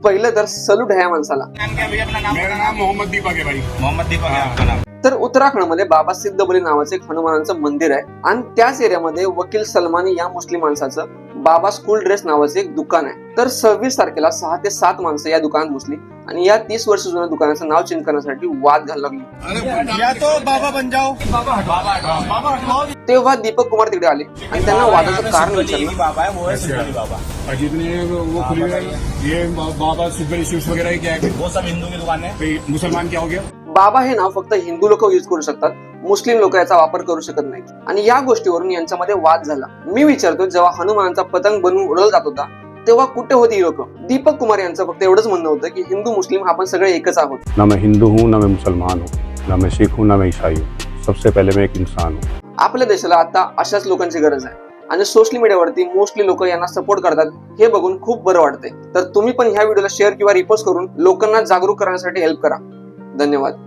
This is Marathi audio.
पहिलं तर सल्यूट आहे या माणसाला। मेरा नाम मोहम्मद दीपक है भाई। मोहम्मद दीपक है आपका नाम। तर उत्तराखंडमध्ये बाबा सिद्धबली नावाचं एक हनुमानाचं मंदिर आहे आणि त्याच एरियामध्ये वकील सलमानी या मुस्लिम माणसाचं बाबा स्कूल ड्रेस नावाचं एक दुकान आहे। तर 26 तारखेला 6 ते 7 माणसं या दुकानात घुसली आणि या 30 वर्ष जुन्या दुकानाचं नाव चेंज करण्यासाठी वाद घालायला लागली। या तो बाबा बन जाओ। बाबा तेव्हा दीपक कुमार तिकडे आले आणि त्यांना वादाचं कारण विचारलं। बाबा है, वो है सिद्धबली बाबा। जितने वो खुली है, ये बाबा सिद्धबली शिव्स वगैरह क्या है? वो सब हिंदू की दुकान है। मुसलमान क्या हो गया? बाबा हे नाव फक्त हिंदू लोक यूज करू शकतात, मुस्लिम लोक याचा वापर करू शकत नाहीत आणि या गोष्टीवरून यांच्यामध्ये वाद झाला। मी विचारतो, जेव्हा हनुमानाचा पतंग बनवून उडवला जात होता तेव्हा कुठे होती ही लोक? दीपक कुमार यांचं फक्त एवढंच म्हणणं होतं की हिंदू मुस्लिम आपण सगळे एकच आहोत। ना मैं हिंदू हूँ, ना मैं मुसलमान हूँ, ना मैं सिख हूँ, ना मैं ईसाई हूँ। सबसे पहले मैं एक इंसान हूँ। आपल्या देशाला आता अशाच लोकांची गरज आहे आणि सोशल मीडियावरती मोस्टली लोक यांना सपोर्ट करतात, हे बघून खूप बरं वाटतंय। तर तुम्ही पण ह्या व्हिडिओला शेअर किंवा रिपोस्ट करून लोकांना जागरूक करण्यासाठी हेल्प करा। धन्यवाद।